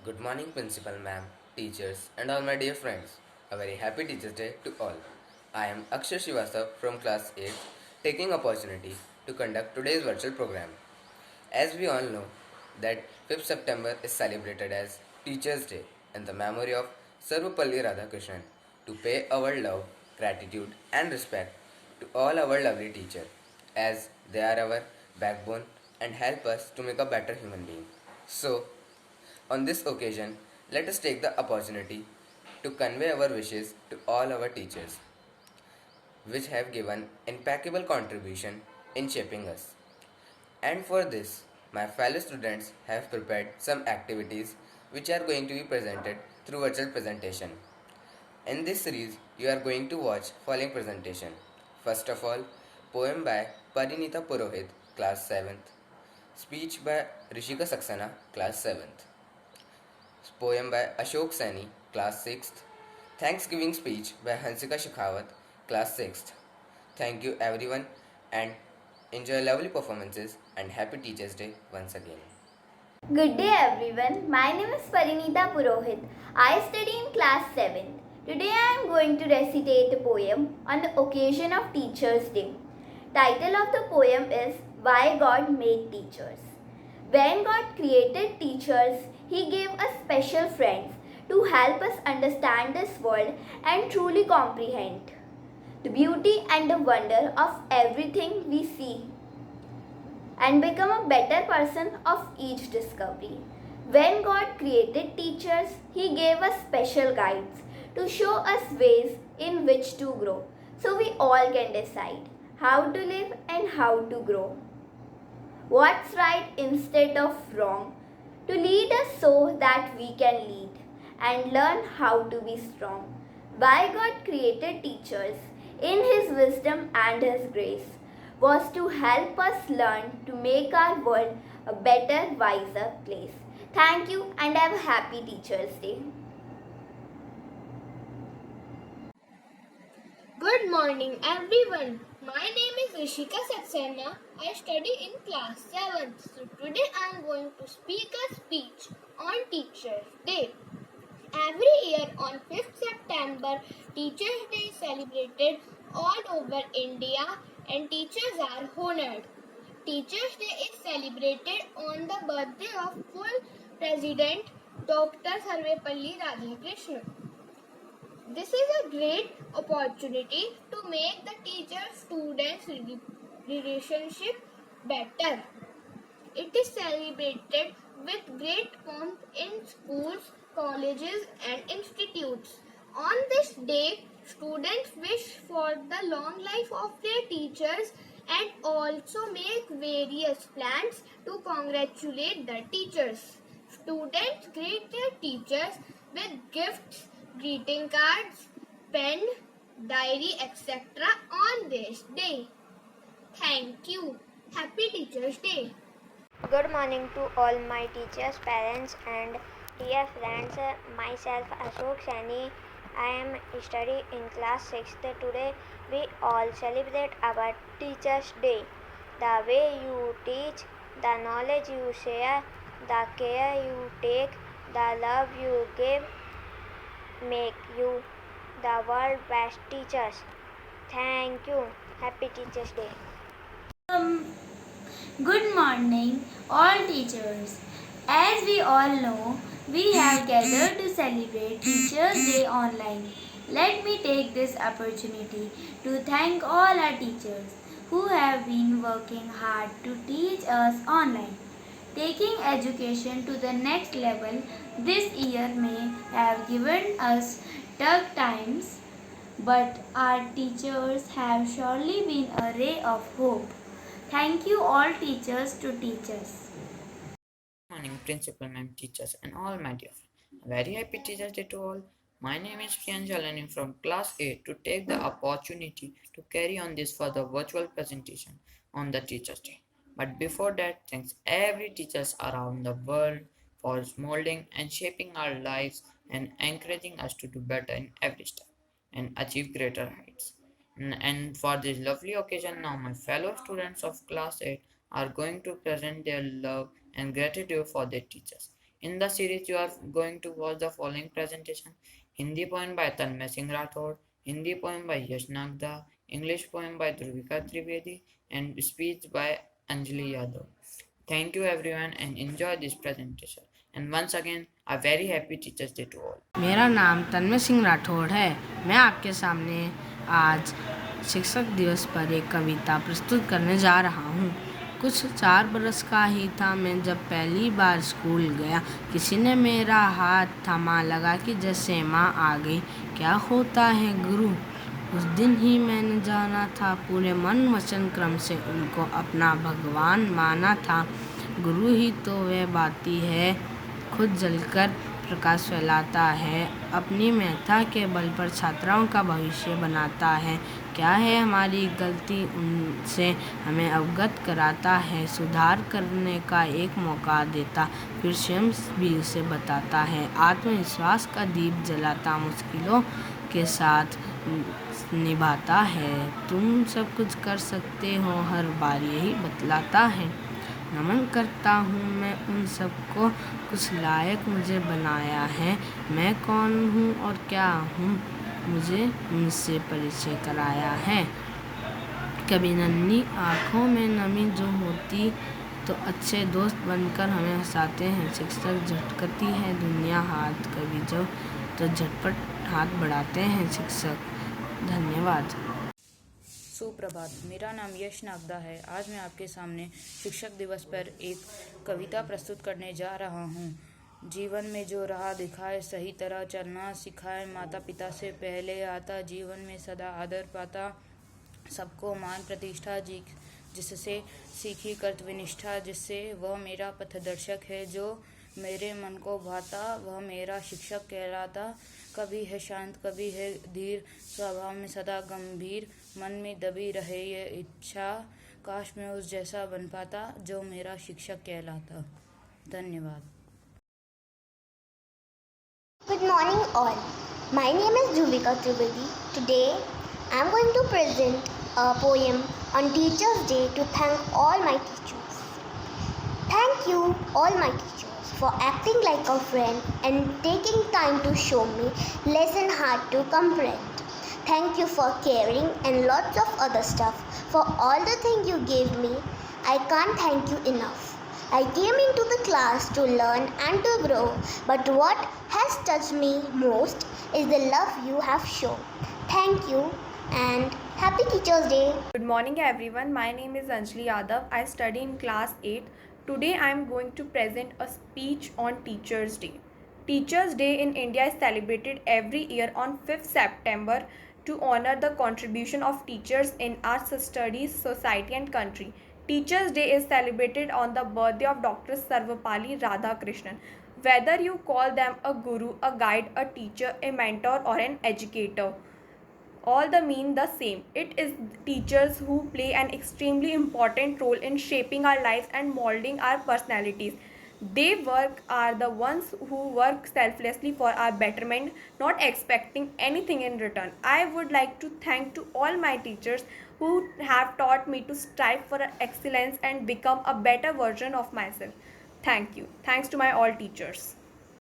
Good morning, Principal Ma'am, teachers, and all my dear friends. A very happy Teachers' Day to all. I am Akshay Srivastav from Class 8, taking opportunity to conduct today's virtual program. As we all know, that 5th September is celebrated as Teachers' Day in the memory of Sarvapalli Radhakrishnan to pay our love, gratitude, and respect to all our lovely teachers, as they are our backbone and help us to make a better human being. So, on this occasion, let us take the opportunity to convey our wishes to all our teachers, which have given impeccable contribution in shaping us. And for this, my fellow students have prepared some activities which are going to be presented through virtual presentation. In this series, you are going to watch following presentation. First of all, poem by Parinita Purohit, class 7th. Speech by Rishika Saxena, class 7th. Poem by Ashok Saini, class 6th. Thanksgiving speech by Hansika Shekhawat, class 6th. Thank you everyone and enjoy lovely performances and happy Teachers' Day once again. Good day everyone. My name is Parinita Purohit. I study in class 7. Today I am going to recitate a poem on the occasion of Teachers' Day. Title of the poem is Why God Made Teachers. When God created teachers, He gave us special friends to help us understand this world and truly comprehend the beauty and the wonder of everything we see and become a better person of each discovery. When God created teachers, He gave us special guides to show us ways in which to grow so we all can decide how to live and how to grow. What's right instead of wrong, to lead us so that we can lead and learn how to be strong. Why God created teachers in His wisdom and His grace was to help us learn to make our world a better, wiser place. Thank you and have a happy Teachers' Day. Good morning, everyone. My name is Rishika Saxena. I study in class 7th. So today I am going to speak a speech on Teachers' Day. Every year on 5th September, Teachers' Day is celebrated all over India and teachers are honored. Teachers' Day is celebrated on the birthday of full President Dr. Sarvepalli Radhakrishnan. This is a great opportunity to make the teacher-student relationship better. It is celebrated with great pomp in schools, colleges and institutes. On this day, students wish for the long life of their teachers and also make various plans to congratulate the teachers. Students greet their teachers with gifts, greeting cards, pen, diary, etc. on this day. Thank you. Happy Teachers' Day. Good morning to all my teachers, parents, and dear friends. Myself, Ashok Sani. I am studying in class 6th. Today, we all celebrate our Teachers' Day. The way you teach, the knowledge you share, the care you take, the love you give, make you the world's best teachers. Thank you. Happy Teachers' Day. Good morning, all teachers. As we all know, we have gathered to celebrate Teachers' Day online. Let me take this opportunity to thank all our teachers who have been working hard to teach us online. Taking education to the next level this year may have given us tough times, but our teachers have surely been a ray of hope. Thank you all teachers to teach us. Morning, principal, ma'am, teachers, and all my dear friends. A very happy Teachers' Day to all. My name is Priyan Jalani from class 8 to take the opportunity to carry on this further virtual presentation on the Teachers' Day. But before that, thanks every teachers around the world for molding and shaping our lives and encouraging us to do better in every step and achieve greater heights. And for this lovely occasion, now my fellow students of class 8 are going to present their love and gratitude for their teachers. In the series, you are going to watch the following presentation: Hindi poem by Tanmay Singh Rathod, Hindi poem by Yash Nagda, English poem by Dhruvika Trivedi, and speech by Anjali Yadav. Thank you everyone and enjoy this presentation. And once again, a very happy Teachers Day to all. मेरा नाम तन्मय सिंह राठौड़ है। मैं आपके सामने आज शिक्षक दिवस पर एक कविता प्रस्तुत करने जा रहा हूँ। कुछ 4 बरस का ही था मैं जब पहली बार स्कूल गया। किसी ने मेरा हाथ थामा, लगा कि जैसे माँ आ गई। क्या होता है गुरु, उस दिन ही मैंने जाना था। पूरे मन वचन क्रम से उनको अपना भगवान माना था। गुरु ही तो वह बाती है, खुद जलकर प्रकाश फैलाता है। अपनी मेहनत के बल पर छात्राओं का भविष्य बनाता है। क्या है हमारी गलती, उनसे हमें अवगत कराता है। सुधार करने का एक मौका देता, फिर स्वयं भी उसे बताता है। आत्मविश्वास का दीप जलाता, मुश्किलों के साथ निभाता है। तुम सब कुछ कर सकते हो, हर बार यही बतलाता है। नमन करता हूँ मैं उन सबको, कुछ लायक मुझे बनाया है। मैं कौन हूँ और क्या हूँ, मुझे उनसे परिचय कराया है। कभी नन्ही आँखों में नमी जो होती, तो अच्छे दोस्त बनकर हमें हंसाते हैं। शिक्षक झटकती है दुनिया हाथ, कभी जब तो झटपट हाथ बढ़ाते हैं शिक्षक। धन्यवाद। सुप्रभात, मेरा नाम यश नागदा है। आज मैं आपके सामने शिक्षक दिवस पर एक कविता प्रस्तुत करने जा रहा हूँ। जीवन में जो राह दिखाए, सही तरह चलना सिखाए, माता पिता से पहले आता, जीवन में सदा आदर पाता, सबको मान प्रतिष्ठा, जिससे सीखी कर्तव्यनिष्ठा, जिससे वह मेरा पथदर्शक है। जो मेरे मन को भाता, वह मेरा शिक्षक कहलाता। कभी है शांत, कभी है धीर, स्वभाव में सदा गंभीर, मन में दबी रहे ये इच्छा, काश मैं उस जैसा बन पाता जो मेरा शिक्षक कहलाता। धन्यवाद। Good morning all. My name is Dhruvika Trivedi. Today I am going to present a poem on Teachers' Day to thank all my teachers. Thank you all my teachers for acting like a friend and taking time to show me lesson hard to comprehend. Thank you for caring and lots of other stuff. For all the things you gave me, I can't thank you enough. I came into the class to learn and to grow, but what has touched me most is the love you have shown. Thank you and happy Teachers' Day. Good morning everyone. My name is Anjali Yadav. I study in class 8. Today I am going to present a speech on Teachers' Day. Teachers' Day in India is celebrated every year on 5th September to honor the contribution of teachers in our studies, society and country. Teachers' Day is celebrated on the birthday of Dr. Sarvapalli Radhakrishnan. Whether you call them a guru, a guide, a teacher, a mentor or an educator, all the mean the same. It is teachers who play an extremely important role in shaping our lives and molding our personalities. They are the ones who work selflessly for our betterment, not expecting anything in return. I would like to thank to all my teachers who have taught me to strive for excellence and become a better version of myself. Thank you. Thanks to my all teachers.